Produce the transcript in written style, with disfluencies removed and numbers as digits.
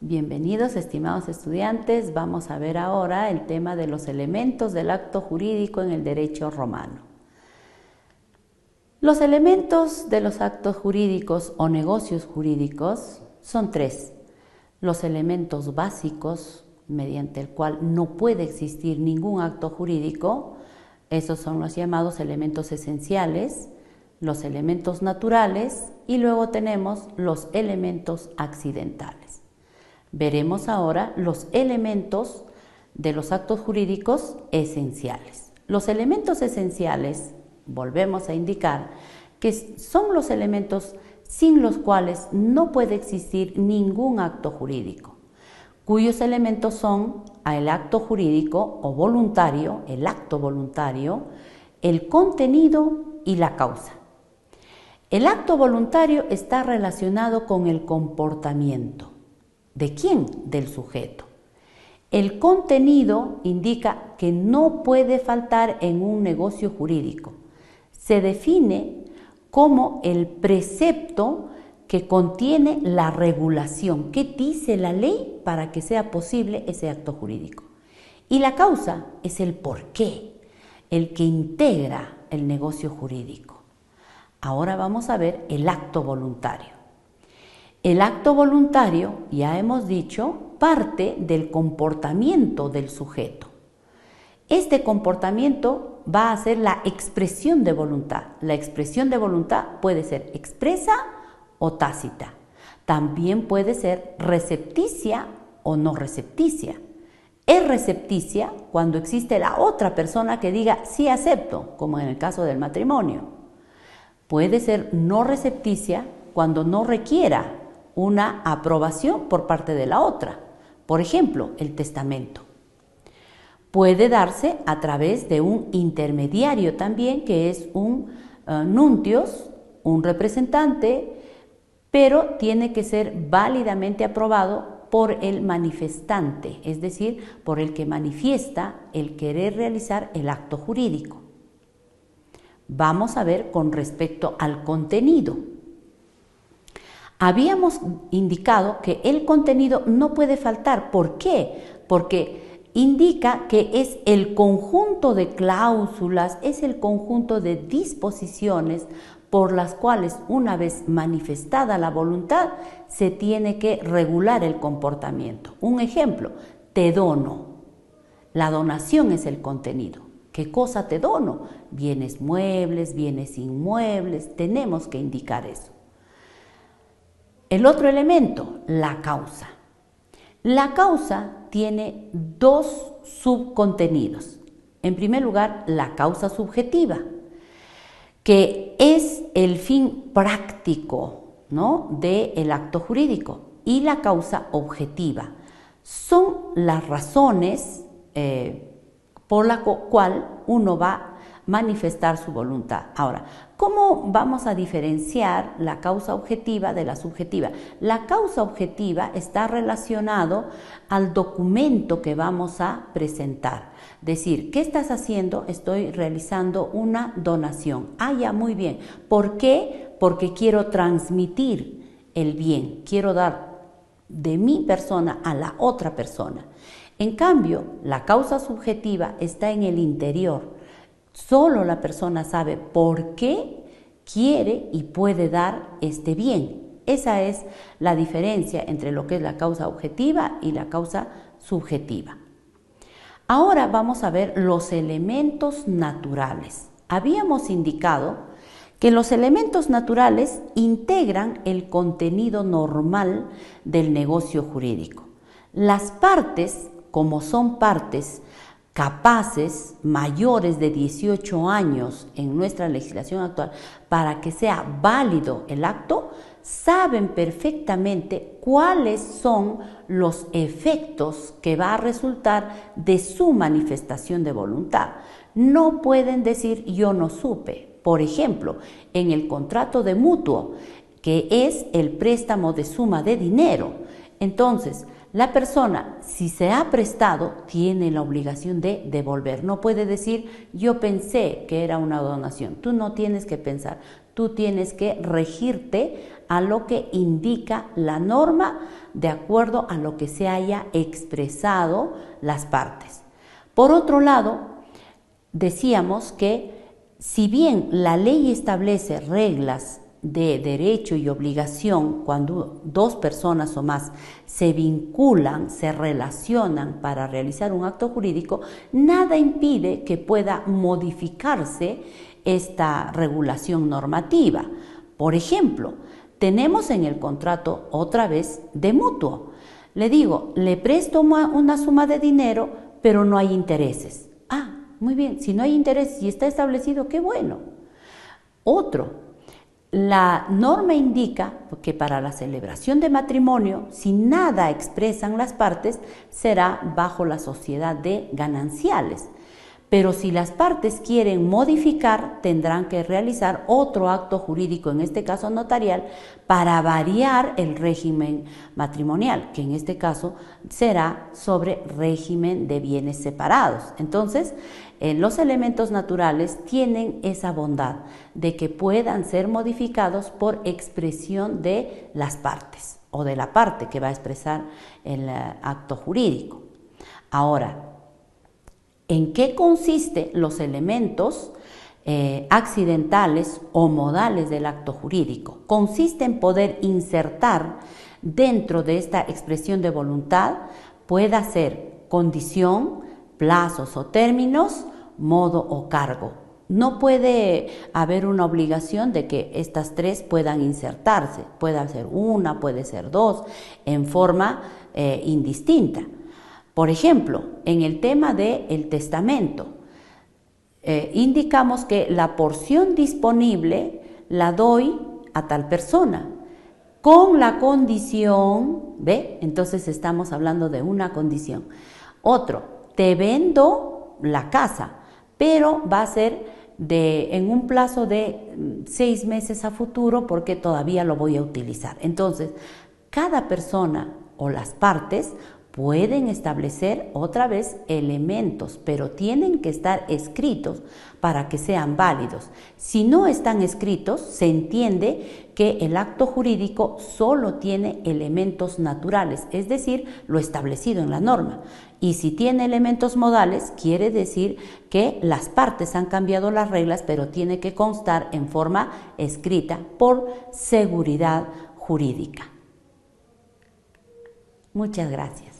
Bienvenidos, estimados estudiantes. Vamos a ver ahora el tema de los elementos del acto jurídico en el derecho romano. Los elementos de los actos jurídicos o negocios jurídicos son tres. Los elementos básicos, mediante el cual no puede existir ningún acto jurídico, esos son los llamados elementos esenciales, los elementos naturales y luego tenemos los elementos accidentales. Veremos ahora los elementos de los actos jurídicos esenciales. Los elementos esenciales, volvemos a indicar, que son los elementos sin los cuales no puede existir ningún acto jurídico, cuyos elementos son el acto jurídico o voluntario, el acto voluntario, el contenido y la causa. El acto voluntario está relacionado con el comportamiento. ¿De quién? Del sujeto. El contenido indica que no puede faltar en un negocio jurídico. Se define como el precepto que contiene la regulación. ¿Qué dice la ley para que sea posible ese acto jurídico? Y la causa es el porqué, el que integra el negocio jurídico. Ahora vamos a ver el acto voluntario. El acto voluntario, ya hemos dicho, parte del comportamiento del sujeto. Este comportamiento va a ser la expresión de voluntad. La expresión de voluntad puede ser expresa o tácita. También puede ser recepticia o no recepticia. Es recepticia cuando existe la otra persona que diga sí acepto, como en el caso del matrimonio. Puede ser no recepticia cuando no requiera una aprobación por parte de la otra. Por ejemplo, el testamento. Puede darse a través de un intermediario también, que es un nuntios, un representante, pero tiene que ser válidamente aprobado por el manifestante, es decir, por el que manifiesta el querer realizar el acto jurídico. Vamos a ver con respecto al contenido. Habíamos indicado que el contenido no puede faltar. ¿Por qué? Porque indica que es el conjunto de cláusulas, es el conjunto de disposiciones por las cuales, una vez manifestada la voluntad, se tiene que regular el comportamiento. Un ejemplo, te dono. La donación es el contenido. ¿Qué cosa te dono? Bienes muebles, bienes inmuebles, tenemos que indicar eso. El otro elemento, la causa. La causa tiene dos subcontenidos. En primer lugar, la causa subjetiva, que es el fin práctico, ¿no?, del acto jurídico, y la causa objetiva. Son las razones por la cual uno va a manifestar su voluntad. Ahora, ¿cómo vamos a diferenciar la causa objetiva de la subjetiva? La causa objetiva está relacionado al documento que vamos a presentar. Decir, ¿qué estás haciendo? Estoy realizando una donación. Ah, ya, muy bien. ¿Por qué? Porque quiero transmitir el bien. Quiero dar de mi persona a la otra persona. En cambio, la causa subjetiva está en el interior. Solo la persona sabe por qué quiere y puede dar este bien. Esa es la diferencia entre lo que es la causa objetiva y la causa subjetiva. Ahora vamos a ver los elementos naturales. Habíamos indicado que los elementos naturales integran el contenido normal del negocio jurídico. Las partes, como son partes capaces, mayores de 18 años en nuestra legislación actual, para que sea válido el acto, saben perfectamente cuáles son los efectos que va a resultar de su manifestación de voluntad. No pueden decir yo no supe. Por ejemplo, en el contrato de mutuo, que es el préstamo de suma de dinero, entonces la persona, si se ha prestado, tiene la obligación de devolver. No puede decir, yo pensé que era una donación. Tú no tienes que pensar, tú tienes que regirte a lo que indica la norma de acuerdo a lo que se haya expresado las partes. Por otro lado, decíamos que si bien la ley establece reglas de derecho y obligación cuando dos personas o más se vinculan, se relacionan para realizar un acto jurídico, nada impide que pueda modificarse esta regulación normativa. Por ejemplo, tenemos en el contrato otra vez de mutuo. Le digo, le presto una suma de dinero, pero no hay intereses. Ah, muy bien, si no hay intereses y está establecido, qué bueno. Otro, la norma indica que para la celebración de matrimonio, si nada expresan las partes, será bajo la sociedad de gananciales. Pero si las partes quieren modificar, tendrán que realizar otro acto jurídico, en este caso notarial, para variar el régimen matrimonial, que en este caso será sobre régimen de bienes separados. Entonces, los elementos naturales tienen esa bondad de que puedan ser modificados por expresión de las partes o de la parte que va a expresar el acto jurídico. Ahora, ¿en qué consisten los elementos accidentales o modales del acto jurídico? Consiste en poder insertar dentro de esta expresión de voluntad, pueda ser condición, plazos o términos, modo o cargo. No puede haber una obligación de que estas tres puedan insertarse, puede ser una, puede ser dos, en forma indistinta. Por ejemplo, en el tema del testamento, indicamos que la porción disponible la doy a tal persona, con la condición, ¿ve? Entonces estamos hablando de una condición. Otro, te vendo la casa, pero va a ser en un plazo de 6 meses a futuro porque todavía lo voy a utilizar. Entonces, cada persona o las partes pueden establecer otra vez elementos, pero tienen que estar escritos para que sean válidos. Si no están escritos, se entiende que el acto jurídico solo tiene elementos naturales, es decir, lo establecido en la norma. Y si tiene elementos modales, quiere decir que las partes han cambiado las reglas, pero tiene que constar en forma escrita por seguridad jurídica. Muchas gracias.